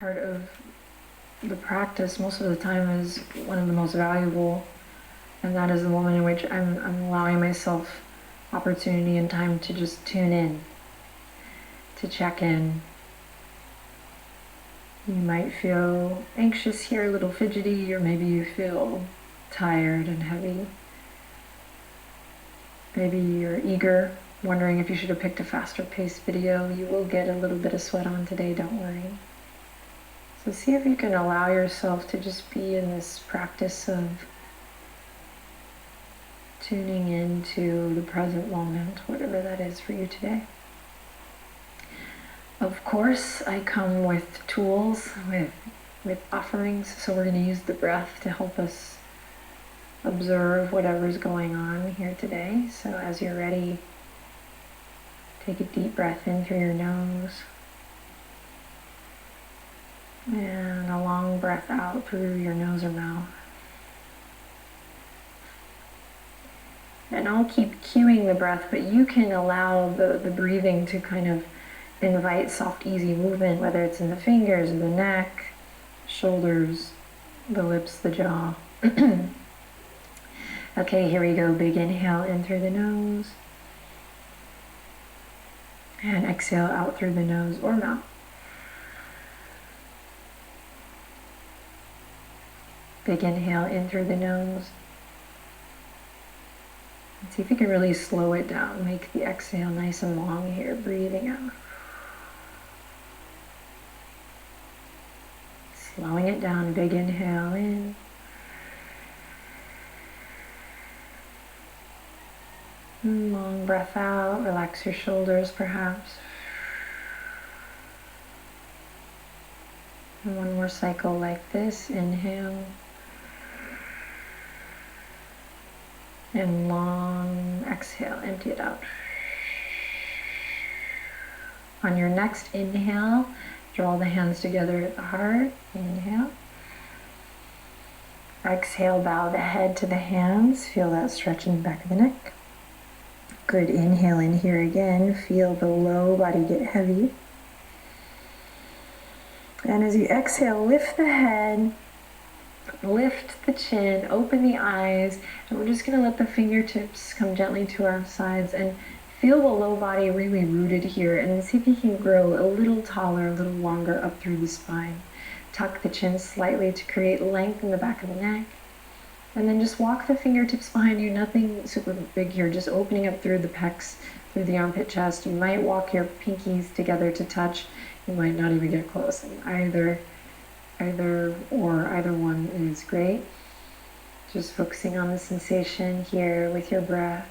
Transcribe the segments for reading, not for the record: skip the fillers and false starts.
part of the practice most of the time is one of the most valuable, and that is the moment in which I'm allowing myself opportunity and time to just tune in, to check in. You might feel anxious here, a little fidgety, or maybe you feel tired and heavy. Maybe you're eager, wondering if you should have picked a faster paced video. You will get a little bit of sweat on today, don't worry. So see if you can allow yourself to just be in this practice of tuning into the present moment, whatever that is for you today. Of course, I come with tools, with offerings, so we're going to use the breath to help us observe whatever's going on here today. So as you're ready, take a deep breath in through your nose. And a long breath out through your nose or mouth. And I'll keep cueing the breath, but you can allow the breathing to kind of invite soft, easy movement, whether it's in the fingers, the neck, shoulders, the lips, the jaw. Okay, here we go. Big inhale in through the nose. And exhale out through the nose or mouth. Big inhale in through the nose. And see if you can really slow it down. Make the exhale nice and long here, breathing out. Slowing it down, big inhale in. Long breath out, relax your shoulders perhaps. And one more cycle like this, inhale. And long exhale, empty it out. On your next inhale, draw the hands together at the heart, inhale. Exhale, bow the head to the hands, feel that stretch in the back of the neck. Good, inhale in here again, feel the low body get heavy. And as you exhale, lift the head, lift the chin, open the eyes, and we're just going to let the fingertips come gently to our sides and feel the low body really rooted here, and see if you can grow a little taller, a little longer up through the spine. Tuck the chin slightly to create length in the back of the neck. And then just walk the fingertips behind you, nothing super big here, just opening up through the pecs, through the armpit chest. You might walk your pinkies together to touch. You might not even get close. And either one is great. Just focusing on the sensation here with your breath.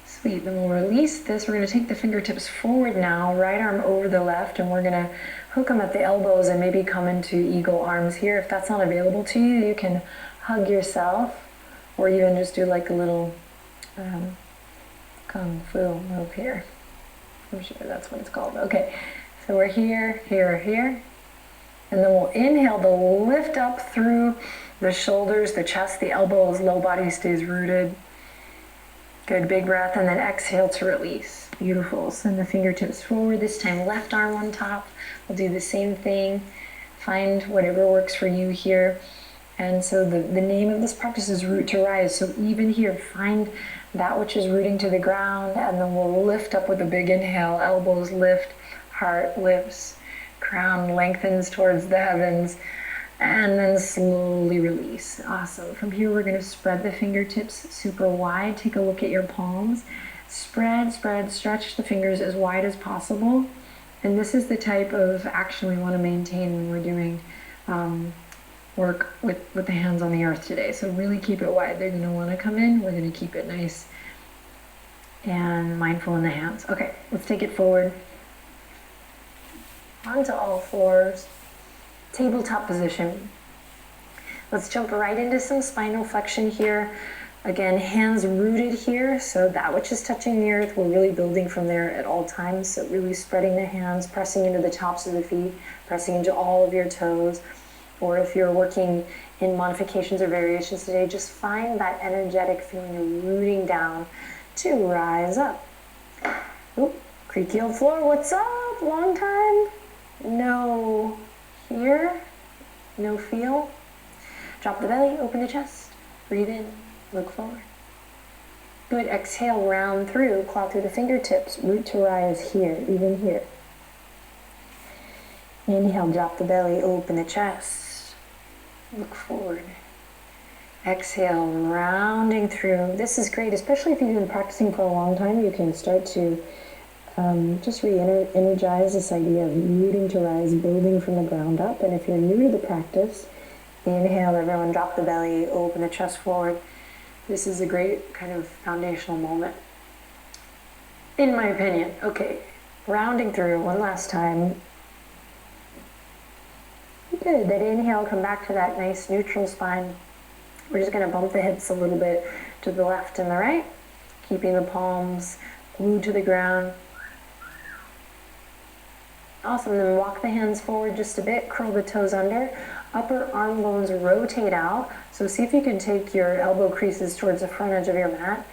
Sweet, then we'll release this. We're going to take the fingertips forward now, right arm over the left, and we're going to hook them at the elbows and maybe come into eagle arms here. If that's not available to you, you can hug yourself, or even just do like a little kung fu move here. I'm sure that's what it's called. Okay, so we're here, here, here. And then we'll inhale the lift up through the shoulders, the chest, the elbows, low body stays rooted. Good, big breath, and then exhale to release. Beautiful. Send the fingertips forward, this time left arm on top. We'll do the same thing. Find whatever works for you here. And so the name of this practice is root to rise. So even here, find that which is rooting to the ground, and then we'll lift up with a big inhale. Elbows lift, heart lifts, crown lengthens towards the heavens. And then slowly release. Awesome. From here, we're going to spread the fingertips super wide. Take a look at your palms. Spread, spread, stretch the fingers as wide as possible. And this is the type of action we want to maintain when we're doing work with the hands on the earth today. So really keep it wide. They're going to want to come in. We're going to keep it nice and mindful in the hands. Okay, let's take it forward. Onto all fours. Tabletop position. Let's jump right into some spinal flexion here. Again, hands rooted here, so that which is touching the earth, we're really building from there at all times. So really spreading the hands, pressing into the tops of the feet, pressing into all of your toes. Or if you're working in modifications or variations today, just find that energetic feeling of rooting down to rise up. Oop, creaky old floor, what's up? up? Long time? No here, no feel. Drop the belly, open the chest, breathe in, look forward. Good, exhale, round through, claw through the fingertips, root to rise here, even here. Inhale, drop the belly, open the chest, look forward. Exhale, rounding through. This is great, especially if you've been practicing for a long time. You can start to just re-energize this idea of rooting to rise, building from the ground up. And if you're new to the practice, inhale, everyone, drop the belly, open the chest forward. This is a great kind of foundational moment, in my opinion. Okay, rounding through one last time. Good, then inhale, come back to that nice neutral spine. We're just gonna bump the hips a little bit to the left and the right, keeping the palms glued to the ground. Awesome, then walk the hands forward just a bit, curl the toes under. Upper arm bones rotate out. So see if you can take your elbow creases towards the front edge of your mat.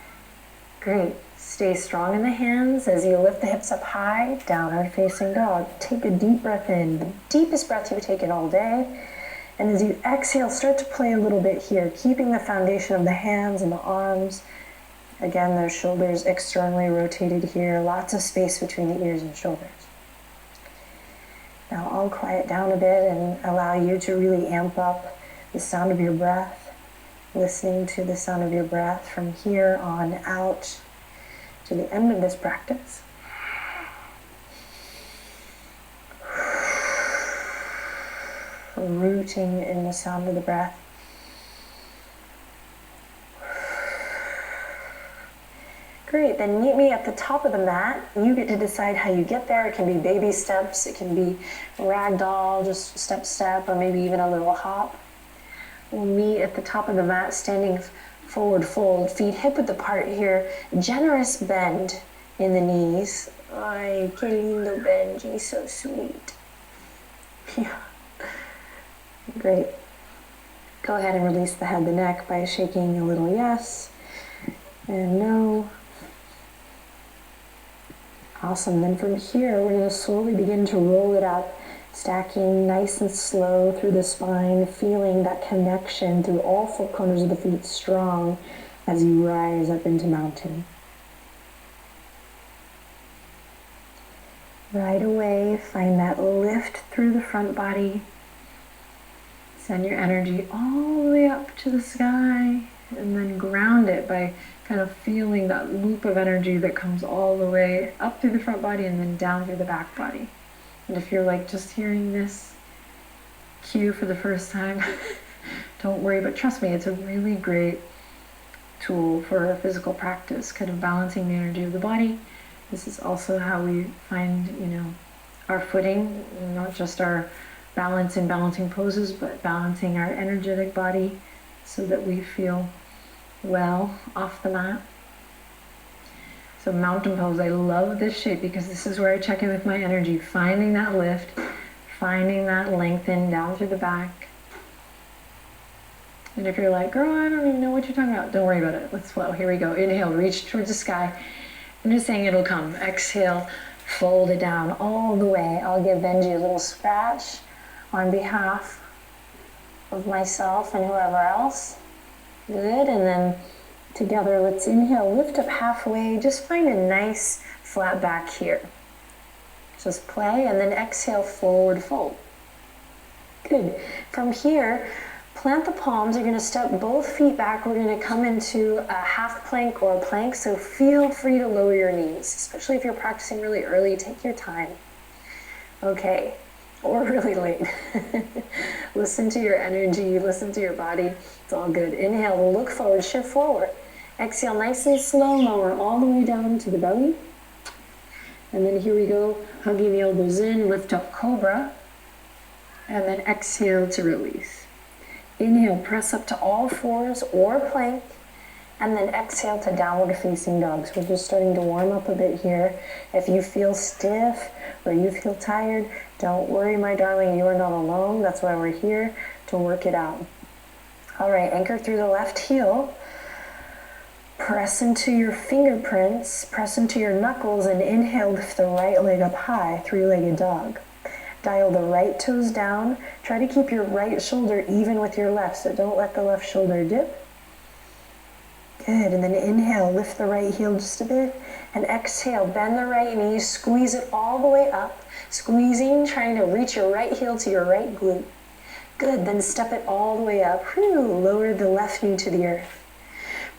Great. Stay strong in the hands as you lift the hips up high, downward facing dog. Take a deep breath in, the deepest breath you've taken all day. And as you exhale, start to play a little bit here, keeping the foundation of the hands and the arms. Again, those shoulders externally rotated here, lots of space between the ears and shoulders. Now I'll quiet down a bit and allow you to really amp up the sound of your breath, listening to the sound of your breath from here on out to the end of this practice. Rooting in the sound of the breath. Great, then meet me at the top of the mat. You get to decide how you get there. It can be baby steps, it can be ragdoll, just step, step, or maybe even a little hop. We'll meet at the top of the mat, standing forward fold, feet hip width apart here. Generous bend in the knees. Ay, qué lindo Benji, so sweet. Yeah. Great. Go ahead and release the head, the neck by shaking a little yes and no. Awesome. Then from here, we're going to slowly begin to roll it up, stacking nice and slow through the spine, feeling that connection through all four corners of the feet strong as you rise up into mountain. Right away, find that lift through the front body. Send your energy all the way up to the sky and then ground it by kind of feeling that loop of energy that comes all the way up through the front body and then down through the back body. And if you're like just hearing this cue for the first time, don't worry, but trust me, it's a really great tool for physical practice, kind of balancing the energy of the body. This is also how we find, our footing, not just our balance in balancing poses, but balancing our energetic body so that we feel well off the mat. So mountain pose, I love this shape because this is where I check in with my energy, finding that lift, finding that lengthen down through the back. And if you're like, girl, I don't even know what you're talking about, don't worry about it. Let's flow. Here we go. Inhale, reach towards the sky. I'm just saying it'll come. Exhale, fold it down all the way. I'll give Benji a little scratch on behalf of myself and whoever else. Good, and then together, let's inhale, lift up halfway, just find a nice flat back here. Just play, and then exhale, forward fold. Good. From here, plant the palms. You're going to step both feet back. We're going to come into a half plank or a plank, so feel free to lower your knees, especially if you're practicing really early. Take your time. Okay. Or really late. Listen to your energy, listen to your body. It's all good. Inhale, look forward, shift forward. Exhale, nice and slow, lower all the way down to the belly. And then here we go, hugging the elbows in, lift up cobra. And then exhale to release. Inhale, press up to all fours or plank. And then exhale to downward facing dog. So we're just starting to warm up a bit here. If you feel stiff or you feel tired, don't worry, my darling, you are not alone. That's why we're here, to work it out. All right, anchor through the left heel. Press into your fingerprints, press into your knuckles, and inhale, lift the right leg up high, three-legged dog. Dial the right toes down. Try to keep your right shoulder even with your left, so don't let the left shoulder dip. Good, and then inhale, lift the right heel just a bit, and exhale, bend the right knee, squeeze it all the way up, squeezing, trying to reach your right heel to your right glute. Good, then step it all the way up. Whew, lower the left knee to the earth.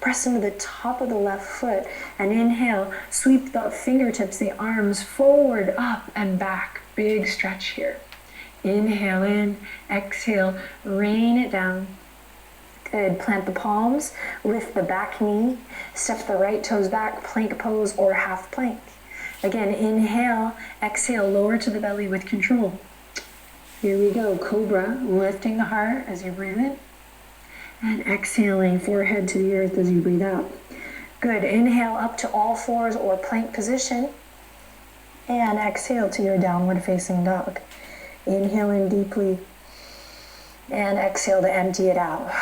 Press into the top of the left foot and inhale, sweep the fingertips, the arms forward, up and back. Big stretch here. Inhale in, exhale, rain it down. Good, plant the palms, lift the back knee, step the right toes back, plank pose or half plank. Again, inhale, exhale, lower to the belly with control. Here we go, cobra, lifting the heart as you breathe in. And exhaling, forehead to the earth as you breathe out. Good, inhale up to all fours or plank position. And exhale to your downward facing dog. Inhale in deeply. And exhale to empty it out.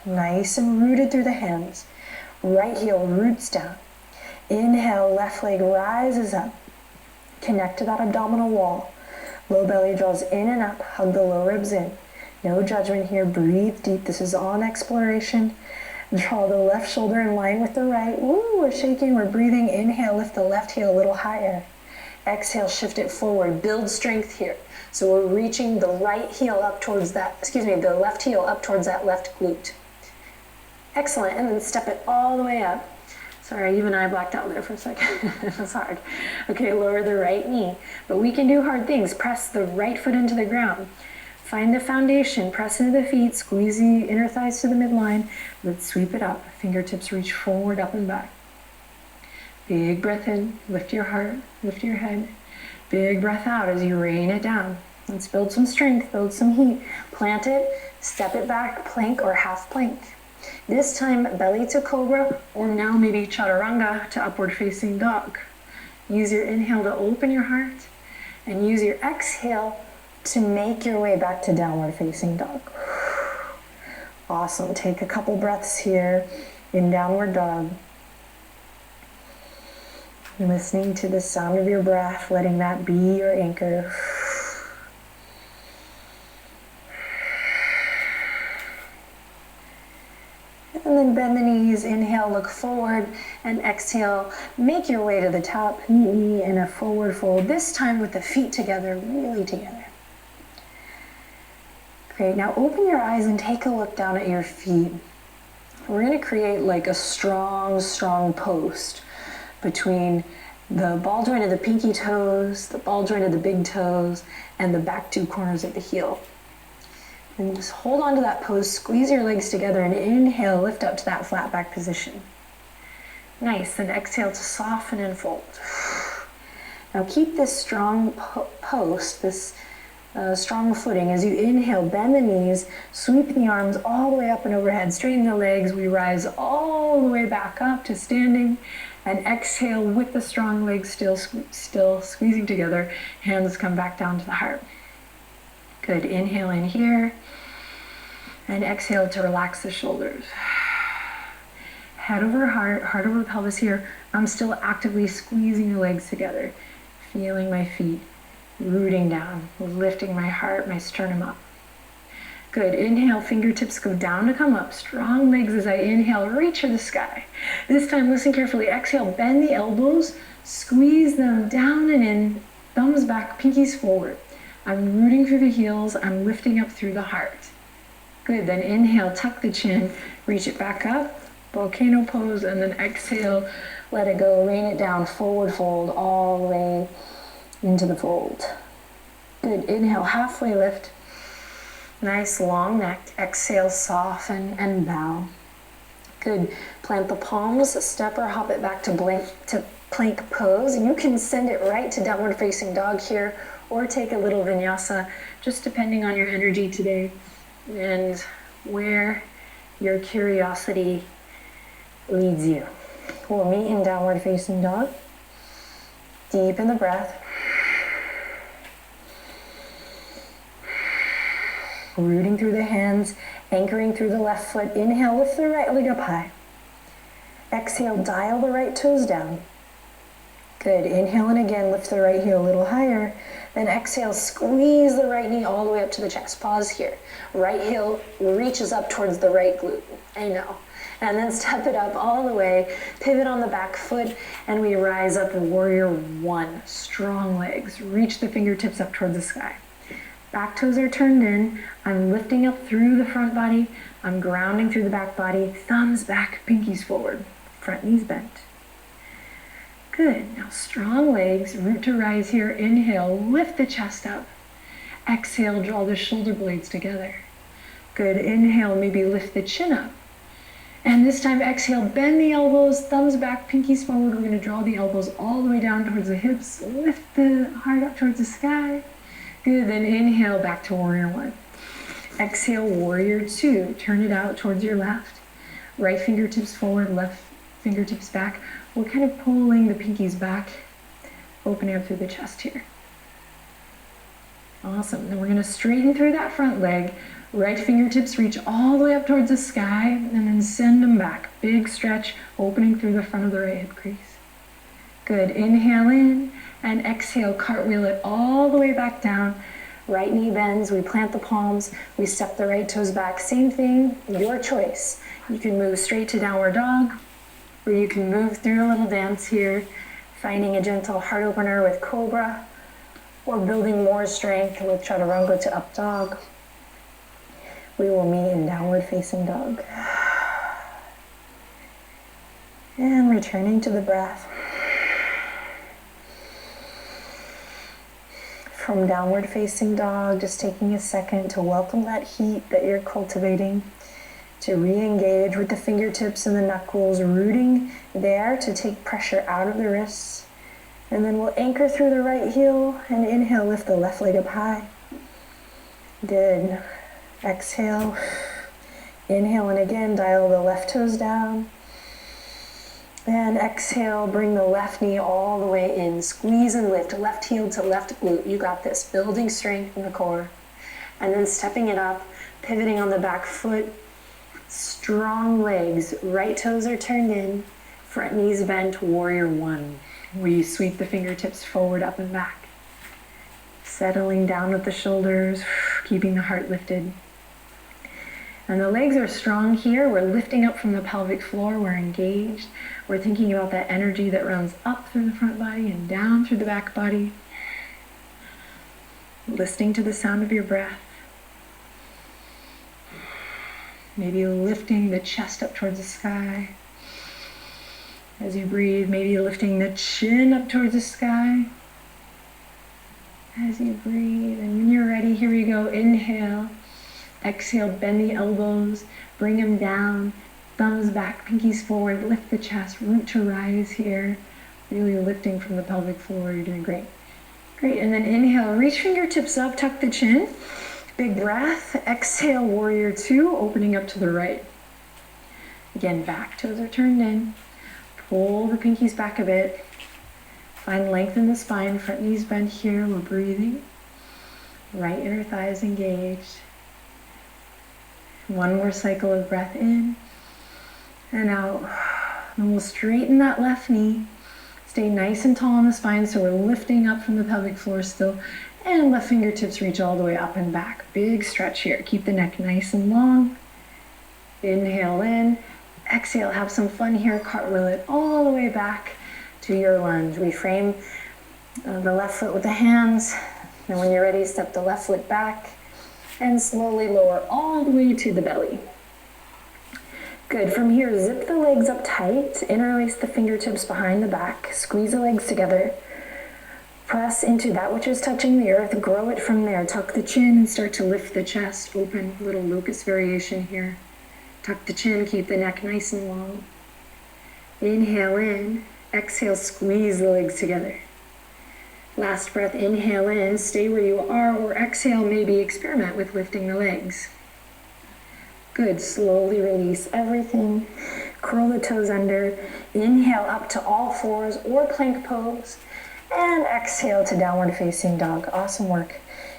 Nice and rooted through the hands. Right heel roots down. Inhale, left leg rises up. Connect to that abdominal wall. Low belly draws in and up, hug the low ribs in. No judgment here, breathe deep. This is all an exploration. Draw the left shoulder in line with the right. Woo, we're shaking, we're breathing. Inhale, lift the left heel a little higher. Exhale, shift it forward. Build strength here. So we're reaching the right heel up towards that, the left heel up towards that left glute. Excellent, and then step it all the way up. Sorry, even I blacked out there for a second. It was hard. Okay, lower the right knee. But we can do hard things. Press the right foot into the ground. Find the foundation, press into the feet, squeeze the inner thighs to the midline. Let's sweep it up. Fingertips reach forward, up and back. Big breath in, lift your heart, lift your head. Big breath out as you rain it down. Let's build some strength, build some heat. Plant it, step it back, plank or half plank. This time, belly to cobra, or now maybe chaturanga to upward facing dog. Use your inhale to open your heart, and use your exhale to make your way back to downward facing dog. Awesome, take a couple breaths here in downward dog. Listening to the sound of your breath, letting that be your anchor. And then bend the knees, inhale, look forward, and exhale, make your way to the top, knee in a forward fold, this time with the feet together, really together. Great, now open your eyes and take a look down at your feet. We're gonna create like a strong, strong post between the ball joint of the pinky toes, the ball joint of the big toes, and the back two corners of the heel. And just hold on to that pose, squeeze your legs together, and inhale, lift up to that flat back position. Nice, then exhale to soften and fold. Now keep this strong post, this strong footing. As you inhale, bend the knees, sweep the arms all the way up and overhead, straighten the legs. We rise all the way back up to standing, and exhale with the strong legs still squeezing together. Hands come back down to the heart. Good, inhale in here, and exhale to relax the shoulders. Head over heart, heart over pelvis here. I'm still actively squeezing the legs together, feeling my feet rooting down, lifting my heart, my sternum up. Good, inhale, fingertips go down to come up. Strong legs as I inhale, reach for the sky. This time, listen carefully. Exhale, bend the elbows, squeeze them down and in, thumbs back, pinkies forward. I'm rooting through the heels, I'm lifting up through the heart. Good, then inhale, tuck the chin, reach it back up, volcano pose, and then exhale, let it go, rain it down, forward fold, all the way into the fold. Good, inhale, halfway lift, nice long neck, exhale, soften and bow. Good, plant the palms, step or hop it back to plank pose. You can send it right to downward facing dog here, or take a little vinyasa, just depending on your energy today and where your curiosity leads you. We'll meet in downward facing dog. Deepen the breath. Rooting through the hands, anchoring through the left foot. Inhale, lift the right leg up high. Exhale, dial the right toes down. Good, inhale and again, lift the right heel a little higher. Then exhale, squeeze the right knee all the way up to the chest. Pause here. Right heel reaches up towards the right glute. I know. And then step it up all the way, pivot on the back foot, and we rise up, warrior one. Strong legs, reach the fingertips up towards the sky. Back toes are turned in, I'm lifting up through the front body, I'm grounding through the back body, thumbs back, pinkies forward, front knees bent. Good, now strong legs, root to rise here, inhale, lift the chest up. Exhale, draw the shoulder blades together. Good, inhale, maybe lift the chin up. And this time, exhale, bend the elbows, thumbs back, pinkies forward. We're gonna draw the elbows all the way down towards the hips, lift the heart up towards the sky. Good, then inhale, back to warrior one. Exhale, warrior two. Turn it out towards your left. Right fingertips forward, left fingertips back. We're kind of pulling the pinkies back, opening up through the chest here. Awesome, then we're gonna straighten through that front leg. Right fingertips reach all the way up towards the sky and then send them back. Big stretch, opening through the front of the right hip crease. Good, inhale in and exhale, cartwheel it all the way back down. Right knee bends, we plant the palms, we step the right toes back. Same thing, your choice. You can move straight to downward dog, or you can move through a little dance here, finding a gentle heart opener with cobra, or building more strength with chaturanga to up dog. We will meet in downward facing dog. And returning to the breath. From downward facing dog, just taking a second to welcome that heat that you're cultivating, to re-engage with the fingertips and the knuckles, rooting there to take pressure out of the wrists. And then we'll anchor through the right heel and inhale, lift the left leg up high. Good. Exhale, inhale, and again, dial the left toes down. And exhale, bring the left knee all the way in. Squeeze and lift, left heel to left glute. You got this, building strength in the core. And then stepping it up, pivoting on the back foot. Strong legs, right toes are turned in, front knees bent, warrior one. We sweep the fingertips forward, up and back. Settling down with the shoulders, keeping the heart lifted. And the legs are strong here. We're lifting up from the pelvic floor. We're engaged. We're thinking about that energy that runs up through the front body and down through the back body. Listening to the sound of your breath. Maybe lifting the chest up towards the sky. As you breathe, maybe lifting the chin up towards the sky. As you breathe, and when you're ready, here we go. Inhale. Exhale, bend the elbows, bring them down, thumbs back, pinkies forward, lift the chest, root to rise here. Really lifting from the pelvic floor, you're doing great. Great, and then inhale, reach fingertips up, tuck the chin. Big breath, exhale, warrior two, opening up to the right. Again, back toes are turned in. Pull the pinkies back a bit. Find length in the spine, front knees bent here, we're breathing. Right inner thighs engaged. One more cycle of breath in and out. And we'll straighten that left knee. Stay nice and tall on the spine so we're lifting up from the pelvic floor still. And left fingertips reach all the way up and back. Big stretch here. Keep the neck nice and long. Inhale in. Exhale, have some fun here. Cartwheel it all the way back to your lunge. We frame the left foot with the hands. And when you're ready, step the left foot back. And slowly lower all the way to the belly. Good, from here, zip the legs up tight, interlace the fingertips behind the back, squeeze the legs together, press into that which is touching the earth, grow it from there, tuck the chin and start to lift the chest, open, little locust variation here. Tuck the chin, keep the neck nice and long. Inhale in, exhale, squeeze the legs together. Last breath, inhale in, stay where you are, or exhale, maybe experiment with lifting the legs. Good, slowly release everything. Curl the toes under. Inhale up to all fours or plank pose. And exhale to downward facing dog. Awesome work.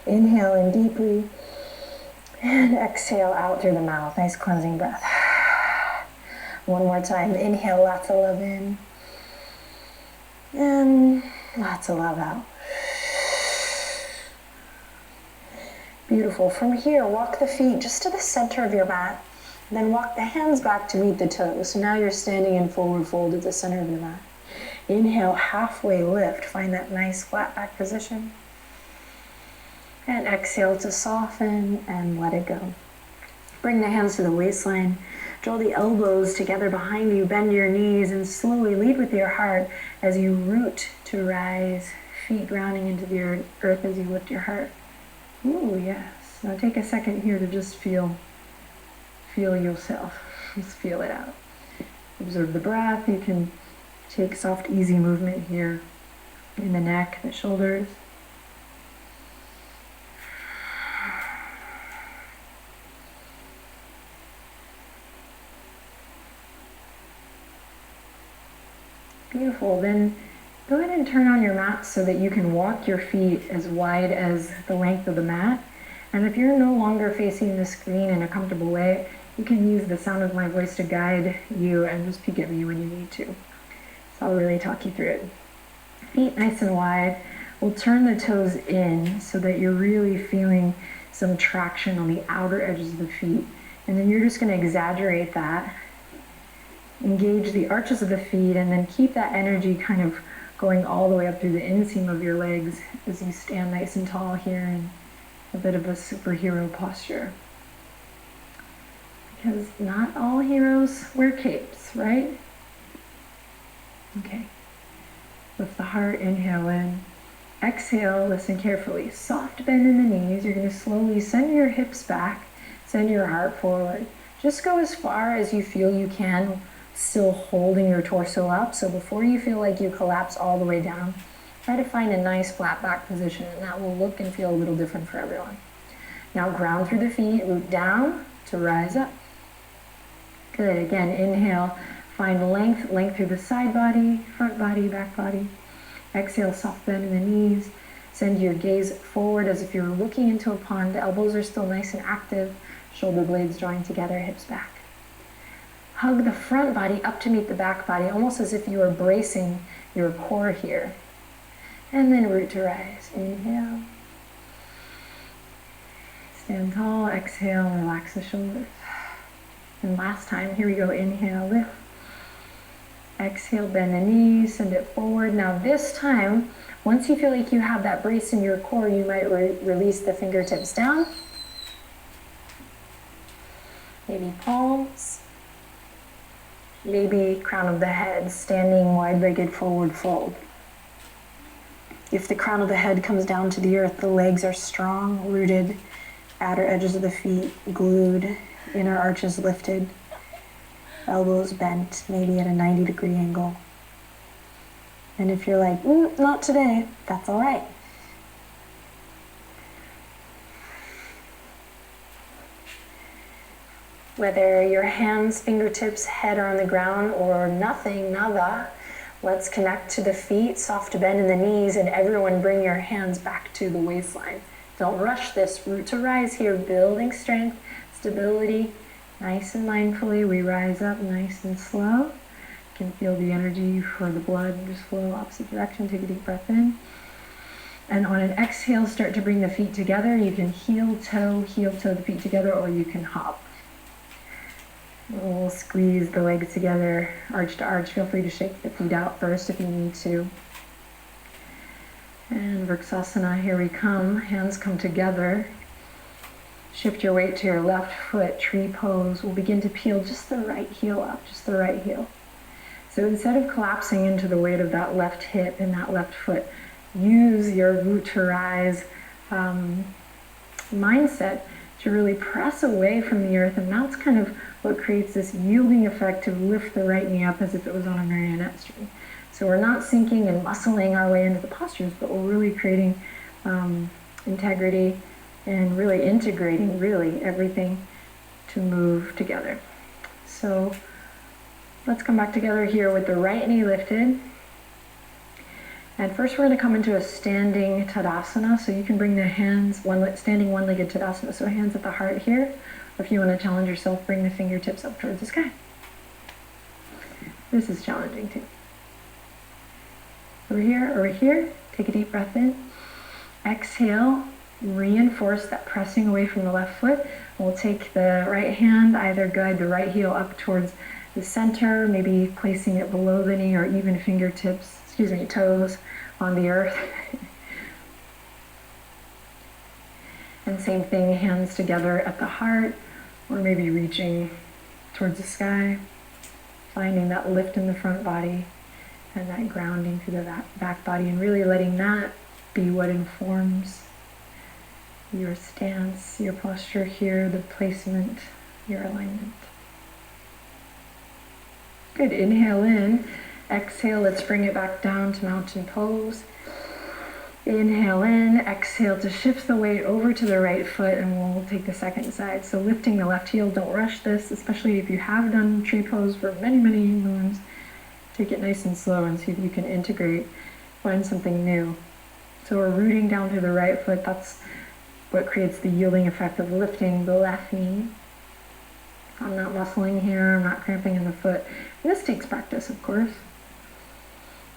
Inhale in deeply. And exhale out through the mouth. Nice cleansing breath. One more time. Inhale lots of love in. And lots of love out. Beautiful. From here, walk the feet just to the center of your mat. Then walk the hands back to meet the toes. So now you're standing in forward fold at the center of your mat. Inhale, halfway lift. Find that nice flat back position. And exhale to soften and let it go. Bring the hands to the waistline. Draw the elbows together behind you. Bend your knees and slowly lead with your heart as you root to rise. Feet grounding into the earth as you lift your heart. Ooh, yes. Now take a second here to just feel yourself. Just feel it out. Observe the breath. You can take soft, easy movement here in the neck, the shoulders. Beautiful. Then go ahead and turn on your mat so that you can walk your feet as wide as the length of the mat. And if you're no longer facing the screen in a comfortable way, you can use the sound of my voice to guide you and just peek at me when you need to. So I'll really talk you through it. Feet nice and wide. We'll turn the toes in so that you're really feeling some traction on the outer edges of the feet. And then you're just going to exaggerate that. Engage the arches of the feet and then keep that energy kind of going all the way up through the inseam of your legs as you stand nice and tall here in a bit of a superhero posture. Because not all heroes wear capes, right? Okay. Lift the heart, inhale in. Exhale, listen carefully. Soft bend in the knees. You're going to slowly send your hips back, send your heart forward. Just go as far as you feel you can, still holding your torso up. So before you feel like you collapse all the way down, try to find a nice flat back position, and that will look and feel a little different for everyone. Now ground through the feet, root down to rise up. Good. Again, inhale, find length through the side body, front body, back body. Exhale, soft bend in the knees. Send your gaze forward as if you're looking into a pond. The elbows are still nice and active. Shoulder blades drawing together, hips back. Hug the front body up to meet the back body, almost as if you are bracing your core here. And then root to rise. Inhale. Stand tall. Exhale, relax the shoulders. And last time, here we go. Inhale, lift. Exhale, bend the knees, send it forward. Now this time, once you feel like you have that brace in your core, you might release the fingertips down. Maybe palms. Maybe crown of the head, standing wide-legged forward fold. If the crown of the head comes down to the earth, the legs are strong, rooted, outer edges of the feet glued, inner arches lifted, elbows bent, maybe at a 90-degree angle. And if you're like, not today, that's all right. Whether your hands, fingertips, head are on the ground or nothing, nada, let's connect to the feet, soft bend in the knees, and everyone bring your hands back to the waistline. Don't rush this. Root to rise here, building strength, stability. Nice and mindfully, we rise up nice and slow. You can feel the energy for the blood just flow opposite direction. Take a deep breath in. And on an exhale, start to bring the feet together. You can heel toe the feet together, or you can hop. We'll squeeze the legs together, arch to arch. Feel free to shake the feet out first if you need to. And Vrksasana, here we come. Hands come together. Shift your weight to your left foot, tree pose. We'll begin to peel just the right heel up, just the right heel. So instead of collapsing into the weight of that left hip and that left foot, use your root to rise mindset to really press away from the earth, and that's kind of what creates this yielding effect to lift the right knee up as if it was on a marionette string. So we're not sinking and muscling our way into the postures, but we're really creating integrity and really integrating everything to move together. So let's come back together here with the right knee lifted. And first we're going to come into a standing Tadasana. So you can bring the hands, standing one-legged Tadasana. So hands at the heart here. Or if you want to challenge yourself, bring the fingertips up towards the sky. This is challenging too. Over here, take a deep breath in. Exhale, reinforce that pressing away from the left foot. We'll take the right hand, either guide the right heel up towards the center, maybe placing it below the knee or even fingertips, toes on the earth. And same thing, hands together at the heart, or maybe reaching towards the sky, finding that lift in the front body and that grounding through the back body, and really letting that be what informs your stance, your posture here, the placement, your alignment. Good, inhale in, exhale, let's bring it back down to mountain pose. Inhale in, exhale to shift the weight over to the right foot, and we'll take the second side. So lifting the left heel, don't rush this, especially if you have done tree pose for many, many moons. Take it nice and slow and see if you can integrate, find something new. So we're rooting down through the right foot. That's what creates the yielding effect of lifting the left knee. I'm not muscling here, I'm not cramping in the foot. And this takes practice, of course.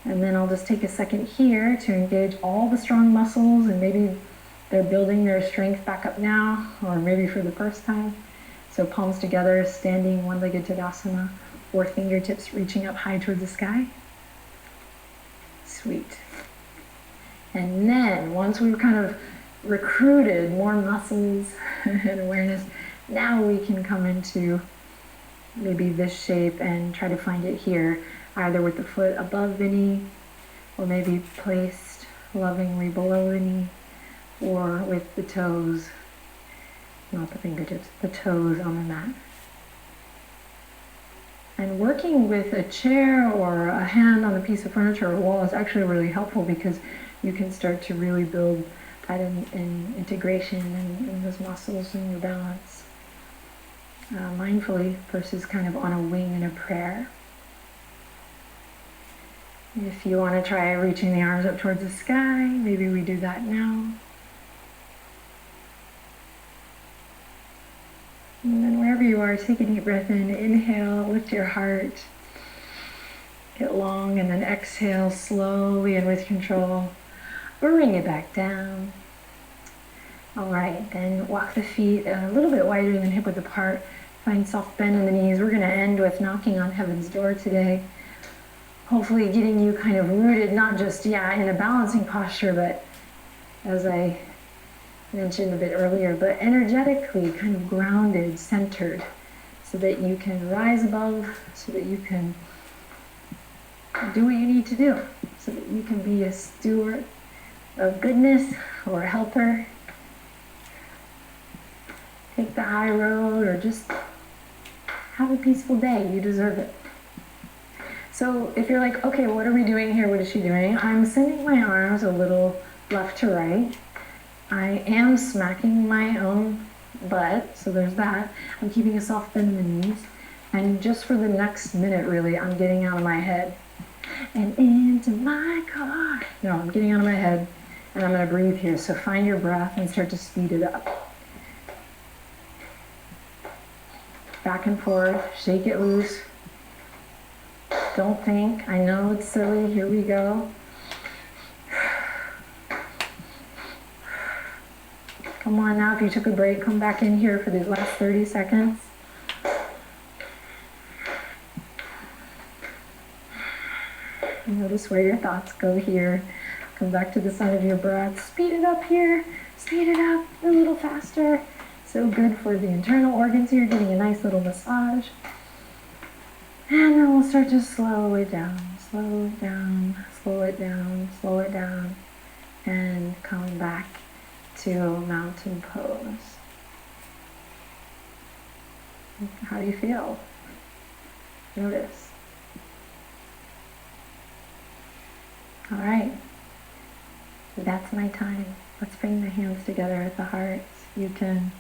And then I'll just take a second here to engage all the strong muscles, and maybe they're building their strength back up now, or maybe for the first time. So palms together, standing one-legged Tadasana, or fingertips reaching up high towards the sky. Sweet. And then once we've kind of recruited more muscles and awareness, now we can come into maybe this shape and try to find it here, either with the foot above the knee, or maybe placed lovingly below the knee, or with the toes, not the fingertips, the toes on the mat. And working with a chair or a hand on a piece of furniture or wall is actually really helpful, because you can start to really build that in integration and those muscles and your balance mindfully versus kind of on a wing in a prayer. If you want to try reaching the arms up towards the sky, maybe we do that now. And then wherever you are, take a deep breath in, inhale, lift your heart, get long, and then exhale slowly and with control. Bring it back down. All right, then walk the feet a little bit wider than hip width apart. Find soft bend in the knees. We're going to end with knocking on heaven's door today. Hopefully getting you kind of rooted, not just, in a balancing posture, but as I mentioned a bit earlier, but energetically kind of grounded, centered, so that you can rise above, so that you can do what you need to do, so that you can be a steward of goodness or a helper. Take the high road, or just have a peaceful day. You deserve it. So if you're like, okay, what are we doing here? What is she doing? I'm sending my arms a little left to right. I am smacking my own butt, so there's that. I'm keeping a soft bend in the knees. And just for the next minute, really, I'm getting out of my head. And into my car. No, I'm getting out of my head, and I'm going to breathe here. So find your breath and start to speed it up. Back and forth, shake it loose. Don't think. I know it's silly. Here we go. Come on now, if you took a break, come back in here for these last 30 seconds. Notice where your thoughts go here. Come back to the sound of your breath. Speed it up here. Speed it up a little faster. So good for the internal organs here, getting a nice little massage. And then we'll start to slow it down, slow it down, slow it down, slow it down, and come back to mountain pose. How do you feel? Notice. All right, that's my time. Let's bring the hands together at the heart. You can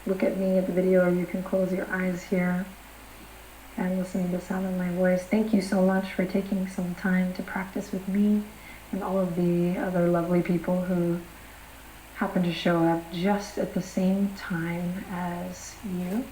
look at me at the video, or you can close your eyes here and listen to the sound of my voice. Thank you so much for taking some time to practice with me and all of the other lovely people who happen to show up just at the same time as you.